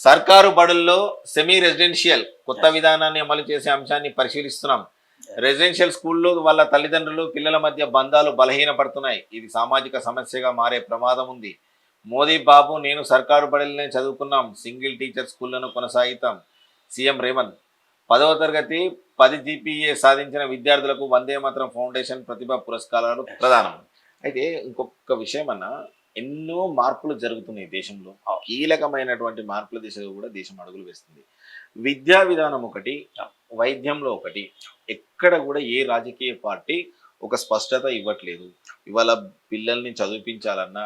సర్కారు బడుల్లో semi residential కొత్త విధానాన్ని అమలు చేసే అంశాన్ని పరిశీలిస్తున్నాం. రెసిడెన్షియల్ స్కూల్లో వాళ్ళ తల్లిదండ్రులు పిల్లల మధ్య బంధాలు బలహీనపడుతున్నాయి. ఇది సామాజిక సమస్యగా మారే ప్రమాదం ఉంది. మోదీ బాబు నేను సర్కారు బడులనే చదువుకున్నాం, సింగిల్ టీచర్ స్కూళ్లను కొనసాగితాం. సీఎం రేవంత్ 10వ తరగతి 10 జీపీఏ సాధించిన విద్యార్థులకు వందే మాతరం ఫౌండేషన్ ప్రతిభా పురస్కారాలు ప్రదానం. అయితే ఇంకొక విషయం అన్న, ఎన్నో మార్పులు జరుగుతున్నాయి దేశంలో. కీలకమైనటువంటి మార్పుల దిశగా కూడా దేశం అడుగులు వేస్తుంది. విద్యా విధానం ఒకటి, వైద్యంలో ఒకటి. ఎక్కడ కూడా ఏ రాజకీయ పార్టీ ఒక స్పష్టత ఇవ్వట్లేదు. ఇవాళ పిల్లల్ని చదివించాలన్నా,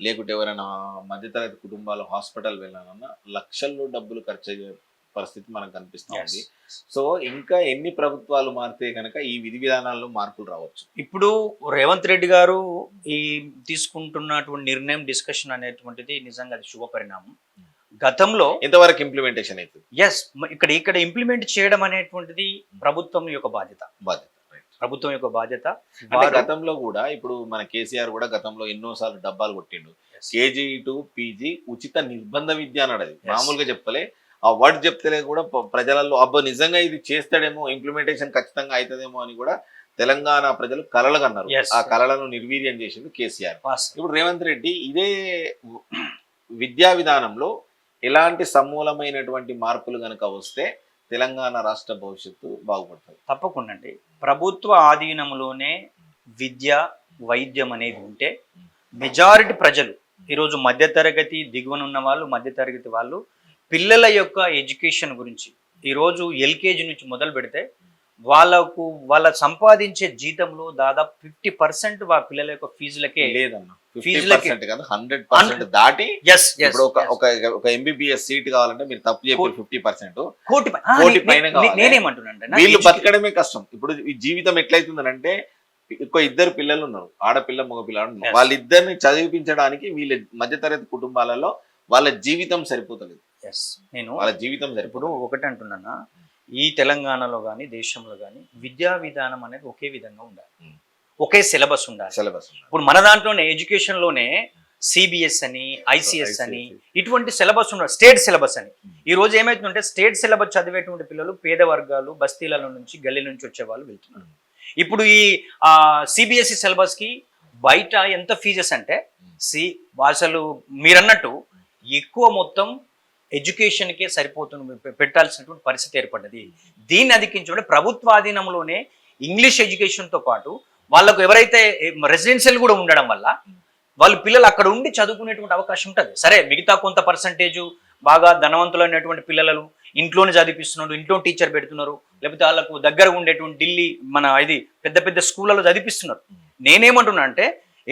లేకుంటే ఎవరైనా మధ్యతరగతి కుటుంబాలు హాస్పిటల్ వెళ్ళాలన్నా లక్షల్లో డబ్బులు ఖర్చు అయ్యే పరిస్థితి మనకు కనిపిస్తూ ఉంది. సో ఇంకా ఎన్ని ప్రభుత్వాలు మారితే కనుక ఈ విధి విధానాల్లో మార్పులు రావచ్చు. ఇప్పుడు రేవంత్ రెడ్డి గారు ఈ తీసుకుంటున్నటువంటి నిర్ణయం డిస్కషన్ అనేటువంటిది నిజంగా అది శుభ పరిణామం. గతంలో ఎంతవరకు ఇంప్లిమెంటేషన్ అవుతుంది? ఇక్కడ ఇక్కడ ఇంప్లిమెంట్ చేయడం అనేటువంటిది ప్రభుత్వం యొక్క బాధ్యత. ప్రభుత్వం యొక్క బాధ్యత. గతంలో కూడా ఇప్పుడు మన కేసీఆర్ కూడా గతంలో ఎన్నోసార్లు డబ్బాలు కొట్టిండు. కేజీ టు పీజీ ఉచిత నిర్బంధ విద్య అన్నది మామూలుగా చెప్పలే. ఆ వర్డ్ చెప్తలే కూడా ప్రజలలో అబ్బా నిజంగా ఇది చేస్తాడేమో, ఇంప్లిమెంటేషన్ ఖచ్చితంగా అవుతుందేమో అని కూడా తెలంగాణ ప్రజలు కలలుగా అన్నారు. ఆ కలలను నిర్వీర్యం చేసింది కేసీఆర్. ఇప్పుడు రేవంత్ రెడ్డి ఇదే విద్యా విధానంలో ఎలాంటి సమూలమైనటువంటి మార్పులు కనుక వస్తే తెలంగాణ రాష్ట్ర భవిష్యత్తు బాగుపడుతుంది. తప్పకుండా అండి. ప్రభుత్వ ఆధీనంలోనే విద్య వైద్యం అనేది ఉంటే మెజారిటీ ప్రజలు ఈరోజు మధ్యతరగతి దిగువనున్న వాళ్ళు, మధ్యతరగతి వాళ్ళు పిల్లల యొక్క ఎడ్యుకేషన్ గురించి ఈరోజు ఎల్కేజీ నుంచి మొదలు పెడితే వాళ్ళ సంపాదించే జీతంలో దాదాపు 50% పిల్లల యొక్క ఫీజులకే లేదన్న. 100% దాటి ఒక ఎంబీబీఎస్ సీట్ కావాలంటే మీరు తప్పు చెప్పారు. 50% కోటి పైన నేనేమంటున్నాను, వీళ్ళు బతకడమే కష్టం. ఇప్పుడు ఈ జీవితం ఎట్లయితుందంటే ఇద్దరు పిల్లలు ఉన్నారు, ఆడపిల్ల మగపిల్ల. వాళ్ళిద్దరిని చదివించడానికి వీళ్ళ మధ్యతరగతి కుటుంబాలలో వాళ్ళ జీవితం సరిపోతలేదు. నేను వాళ్ళ జీవితం ఇప్పుడు ఒకటి అంటున్నా, ఈ తెలంగాణలో కానీ దేశంలో కానీ విద్యా విధానం అనేది ఒకే విధంగా ఉండాలి, ఒకే సిలబస్ ఉండాలి. ఇప్పుడు మన దాంట్లోనే ఎడ్యుకేషన్ లోనే సిబిఎస్ అని, ఐసిఎస్ అని ఇటువంటి సిలబస్ ఉండాలి, స్టేట్ సిలబస్ అని. ఈ రోజు ఏమైతుందంటే స్టేట్ సిలబస్ చదివేటువంటి పిల్లలు పేద వర్గాలు, బస్తీల నుంచి, గల్లీ నుంచి వచ్చే వాళ్ళు వెళ్తున్నారు. ఇప్పుడు ఈ సిబిఎస్ఈ సిలబస్ కి బయట ఎంత ఫీజెస్ అంటే అసలు మీరన్నట్టు ఎక్కువ మొత్తం ఎడ్యుకేషన్కే పెట్టాల్సినటువంటి పరిస్థితి ఏర్పడ్డది. దీన్ని అధికించుకుంటే ప్రభుత్వ ఆధీనంలోనే ఇంగ్లీష్ ఎడ్యుకేషన్తో పాటు వాళ్ళకు ఎవరైతే రెసిడెన్షియల్ కూడా ఉండడం వల్ల వాళ్ళు పిల్లలు అక్కడ ఉండి చదువుకునేటువంటి అవకాశం ఉంటుంది. సరే, మిగతా కొంత పర్సంటేజు బాగా ధనవంతులైనటువంటి పిల్లలు ఇంట్లోనే చదివిస్తున్నారు, ఇంట్లో టీచర్ పెడుతున్నారు, లేకపోతే వాళ్ళకు దగ్గర ఉండేటువంటి ఢిల్లీ ఇది పెద్ద పెద్ద స్కూళ్ళలో చదివిస్తున్నారు. నేనేమంటున్నా అంటే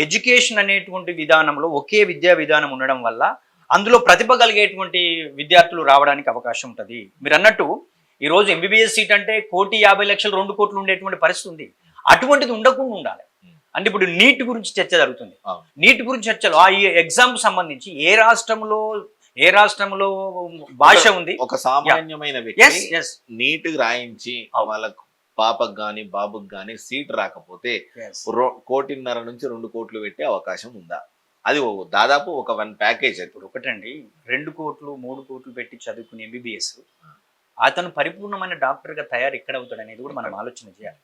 ఎడ్యుకేషన్ అనేటువంటి విధానంలో ఒకే విద్యా విధానం ఉండడం వల్ల అందులో ప్రతిభ కలిగేటువంటి విద్యార్థులు రావడానికి అవకాశం ఉంటుంది. మీరు అన్నట్టు ఈరోజు ఎంబీబీఎస్ సీట్ అంటే 1,50,00,000 2 కోట్లు ఉండేటువంటి పరిస్థితి ఉంది. అటువంటిది ఉండకుండా ఉండాలి. అంటే ఇప్పుడు నీట్ గురించి చర్చ జరుగుతుంది. నీట్ గురించి చర్చలో ఈ ఎగ్జామ్ సంబంధించి ఏ రాష్ట్రంలో భాష ఉంది, ఒక సామాన్యమైన వ్యక్తి నీట్ రాయించి వాళ్ళకు పాపకు గాని బాబుకు గాని సీట్ రాకపోతే 1.5 నుంచి 2 కోట్లు పెట్టే అవకాశం ఉందా? అది దాదాపు ఒక 1 ప్యాకేజ్. ఇప్పుడు ఒకటండి, 2 కోట్లు 3 కోట్లు పెట్టి చదువుకునే ఎంబీబీఎస్ అతను పరిపూర్ణమైన డాక్టర్గా తయారు ఎక్కడ అవుతాడు అనేది కూడా మనం ఆలోచన చేయాలి.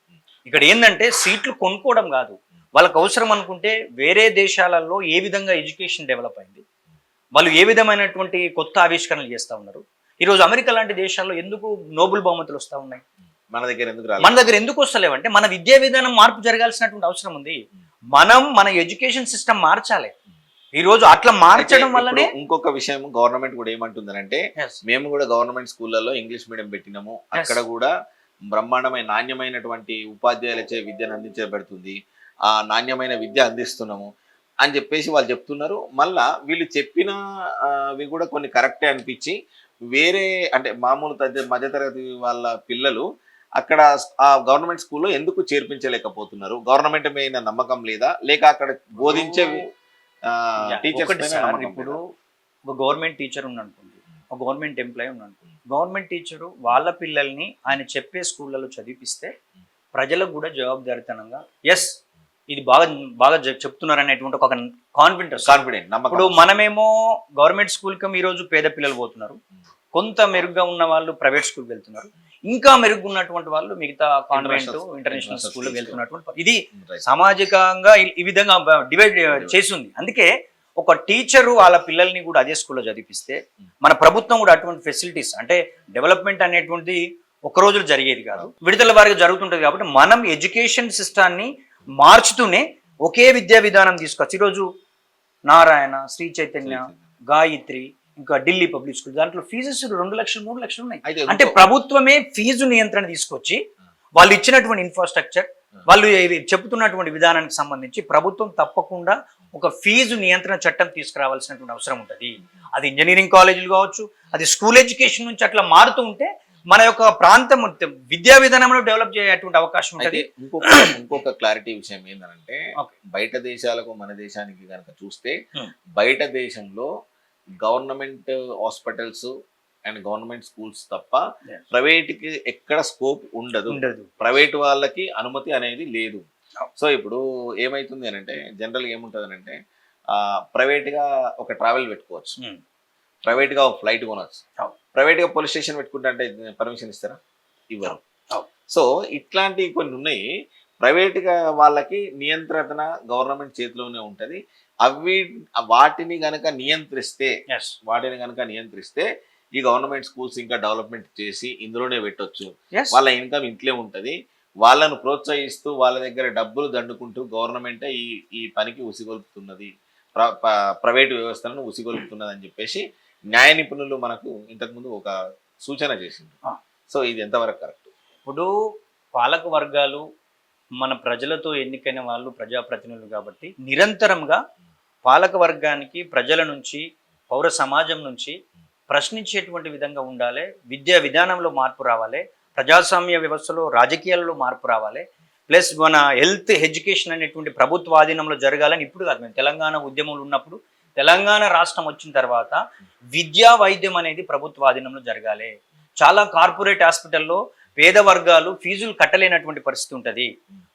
ఇక్కడ ఏంటంటే సీట్లు కొనుక్కోవడం కాదు, వాళ్ళకు అవసరం అనుకుంటే వేరే దేశాలలో ఏ విధంగా ఎడ్యుకేషన్ డెవలప్ అయింది, వాళ్ళు ఏ విధమైనటువంటి కొత్త ఆవిష్కరణలు చేస్తూ ఉన్నారు. ఈరోజు అమెరికా లాంటి దేశాల్లో ఎందుకు నోబెల్ బహుమతులు వస్తూ ఉన్నాయి, మన దగ్గర ఎందుకు వస్తలేవంటే మన విద్యా విధానం మార్పు జరగాల్సినటువంటి అవసరం ఉంది. మన ఎడ్యుకేషన్ సిస్టమ్ మార్చాలి. ఈ రోజు అట్లా మార్చడం వల్లనే ఇంకొక విషయం గవర్నమెంట్ కూడా ఏమంటుందనంటే, మేము కూడా గవర్నమెంట్ స్కూళ్ళలో ఇంగ్లీష్ మీడియం పెట్టినాము, అక్కడ కూడా బ్రహ్మాండమైన నాణ్యమైనటువంటి ఉపాధ్యాయులచే విద్యను అందించబడుతుంది, ఆ నాణ్యమైన విద్య అందిస్తున్నాము అని చెప్పేసి వాళ్ళు చెప్తున్నారు. మళ్ళా వీళ్ళు చెప్పినవి కూడా కొన్ని కరెక్టే అనిపించి వేరే అంటే మామూలు మధ్యతరగతి వాళ్ళ పిల్లలు అక్కడ ఆ గవర్నమెంట్ స్కూల్లో ఎందుకు చేర్పించలేకపోతున్నారు? గవర్నమెంట్ మీద నమ్మకం లేదా, లేక అక్కడ బోధించే టీచర్స్? ఇప్పుడు ఒక గవర్నమెంట్ టీచర్ ఉన్ననుకోండి, ఒక గవర్నమెంట్ ఎంప్లాయీ ఉన్ననుకోండి, గవర్నమెంట్ టీచరు వాళ్ళ పిల్లల్ని ఆయన చెప్పే స్కూళ్ళలో చదివిపిస్తే ప్రజలకు కూడా జవాబుదారితనంగా ఇది బాగా బాగా చెప్తున్నారు అనేటువంటి ఒక కాన్ఫిడెంట్. కాన్ఫిడెంట్ నమ్మకం. ఇప్పుడు మనమేమో గవర్నమెంట్ స్కూల్కి ఈ రోజు పేద పిల్లలు పోతున్నారు, కొంత మెరుగ్గా ఉన్న వాళ్ళు ప్రైవేట్ స్కూల్కి వెళ్తున్నారు, ఇంకా మెరుగున్నటువంటి వాళ్ళు మిగతా కాన్వెంట్ ఇంటర్నేషనల్ స్కూల్ వెళ్తున్నటువంటి ఇది సామాజికంగా ఈ విధంగా డివైడ్ చేసింది. అందుకే ఒక టీచరు వాళ్ళ పిల్లల్ని కూడా అదే స్కూల్లో చదివిపిస్తే మన ప్రభుత్వం కూడా అటువంటి ఫెసిలిటీస్ అంటే డెవలప్మెంట్ అనేటువంటిది ఒక రోజులో జరిగేది కాదు, విడుదల వారిగా జరుగుతుంటది. కాబట్టి మనం ఎడ్యుకేషన్ సిస్టాన్ని మార్చుతూనే ఒకే విద్యా విధానం తీసుకొచ్చి ఈరోజు నారాయణ, శ్రీ చైతన్య, గాయత్రి, ఇంకా ఢిల్లీ పబ్లిక్ స్కూల్ దాంట్లో ఫీజెస్ 2 లక్షలు 3 లక్షలు ఉన్నాయి. అంటే ప్రభుత్వమే ఫీజు నియంత్రణ తీసుకొచ్చి వాళ్ళు ఇచ్చినటువంటి ఇన్ఫ్రాస్ట్రక్చర్, వాళ్ళు చెబుతున్నటువంటి విధానానికి సంబంధించి ప్రభుత్వం తప్పకుండా ఒక ఫీజు నియంత్రణ చట్టం తీసుకురావాల్సినటువంటి అవసరం ఉంటుంది. అది ఇంజనీరింగ్ కాలేజీలు కావచ్చు, అది స్కూల్ ఎడ్యుకేషన్ నుంచి అట్లా మారుతూ ఉంటే మన యొక్క ప్రాంతం విద్యా విధానంలో డెవలప్ చేసేటువంటి అవకాశం ఉంటుంది. ఇంకొక క్లారిటీ విషయం ఏంటంటే బయట దేశాలకు మన దేశానికి కనుక చూస్తే బయట దేశంలో government hospitals and government schools తప్ప ప్రైవేట్ కి ఎక్కడ స్కోప్ ఉండదు, ప్రైవేట్ వాళ్ళకి అనుమతి అనేది లేదు. సో ఇప్పుడు ఏమైతుంది అని అంటే జనరల్గా ఏముంటుంది అంటే ప్రైవేట్ గా ఒక ట్రావెల్ పెట్టుకోవచ్చు, ప్రైవేట్ గా ఒక ఫ్లైట్ కొనవచ్చు, ప్రైవేట్ గా పోలీస్ స్టేషన్ పెట్టుకుంటే అంటే పర్మిషన్ ఇస్తారా? ఇవ్వరు. సో ఇట్లాంటివి కొన్ని ఉన్నాయి. ప్రైవేట్ గా వాళ్ళకి నియంత్రణ గవర్నమెంట్ చేతిలోనే ఉంటది. వాటిని గనక నియంత్రిస్తే ఈ గవర్నమెంట్ స్కూల్స్ ఇంకా డెవలప్మెంట్ చేసి ఇందులోనే పెట్టొచ్చు. వాళ్ళ ఇన్కమ్ ఇంట్లో ఉంటది. వాళ్ళను ప్రోత్సహిస్తూ వాళ్ళ దగ్గర డబ్బులు దండుకుంటూ గవర్నమెంట్ ఈ పనికి ఉసిగొల్పుతున్నది, ప్రైవేటు వ్యవస్థలను ఉసిగొల్పుతున్నది అని చెప్పేసి న్యాయ నిపుణులు మనకు ఇంతకుముందు ఒక సూచన చేసింది. సో ఇది ఎంతవరకు కరెక్ట్? ఇప్పుడు పాలక వర్గాలు మన ప్రజలతో ఎన్నికైన వాళ్ళు ప్రజాప్రతినిధులు కాబట్టి నిరంతరంగా పాలక వర్గానికి ప్రజల నుంచి పౌర సమాజం నుంచి ప్రశ్నించేటువంటి విధంగా ఉండాలి. విద్యా విధానంలో మార్పు రావాలి, ప్రజాస్వామ్య వ్యవస్థలో రాజకీయాలలో మార్పు రావాలి, ప్లస్ మన హెల్త్ ఎడ్యుకేషన్ అనేటువంటి ప్రభుత్వ ఆధీనంలో జరగాలని ఇప్పుడు కాదు, మేము తెలంగాణ ఉద్యమంలో ఉన్నప్పుడు తెలంగాణ రాష్ట్రం వచ్చిన తర్వాత విద్యా వైద్యం అనేది ప్రభుత్వ ఆధీనంలో జరగాలి. చాలా కార్పొరేట్ హాస్పిటల్లో పేద వర్గాలు ఫీజులు కట్టలేనటువంటి పరిస్థితి ఉంటుంది.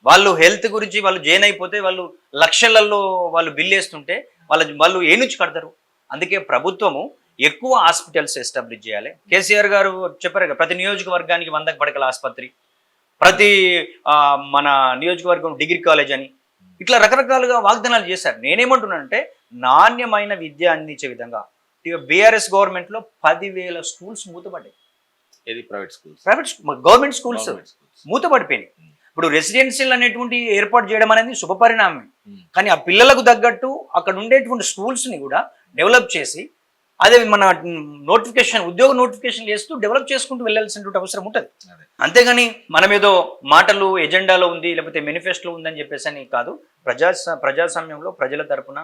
వాళ్ళు హెల్త్ గురించి వాళ్ళు జైన్ అయిపోతే వాళ్ళు లక్షలలో వాళ్ళు బిల్ వేస్తుంటే వాళ్ళు ఏ నుంచి కడతారు? అందుకే ప్రభుత్వము ఎక్కువ హాస్పిటల్స్ ఎస్టాబ్లిష్ చేయాలి. కేసీఆర్ గారు చెప్పారు కదా, ప్రతి నియోజకవర్గానికి 100 పడకల ఆసుపత్రి, ప్రతి మన నియోజకవర్గం డిగ్రీ కాలేజ్ అని ఇట్లా రకరకాలుగా వాగ్దానాలు చేశారు. నేనేమంటున్నానంటే నాణ్యమైన విద్య అందించే విధంగా బీఆర్ఎస్ గవర్నమెంట్లో 10,000 స్కూల్స్ మూతపడ్డాయి. గవర్నమెంట్ స్కూల్స్ మూతపడిపోయినాయి. ఇప్పుడు రెసిడెన్షియల్ అనేటువంటి ఏర్పాటు చేయడం అనేది శుభపరిణామం. కానీ ఆ పిల్లలకు తగ్గట్టు అక్కడ ఉండేటువంటి స్కూల్స్ని కూడా డెవలప్ చేసి అదే మన ఉద్యోగ నోటిఫికేషన్ చేస్తూ డెవలప్ చేసుకుంటూ వెళ్ళాల్సినటువంటి అవసరం ఉంటుంది. అంతేగాని మనం ఏదో మాటలు ఎజెండాలో ఉంది లేకపోతే మేనిఫెస్టోలో ఉందని చెప్పేసి అని కాదు. ప్రజాస్వామ్యంలో ప్రజల తరపున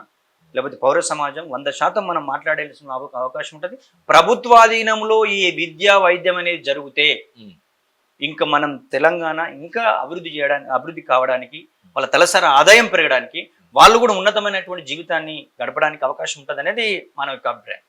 లేకపోతే పౌర సమాజం 100% మనం మాట్లాడాల్సిన అవకాశం ఉంటుంది. ప్రభుత్వాధీనంలో ఈ విద్యా వైద్యం అనేది జరిగితే ఇంకా మనం తెలంగాణ ఇంకా అభివృద్ధి కావడానికి, వాళ్ళ తలసరి ఆదాయం పెరగడానికి, వాళ్ళు కూడా ఉన్నతమైనటువంటి జీవితాన్ని గడపడానికి అవకాశం ఉంటుంది అనేది మన యొక్క అభిప్రాయం.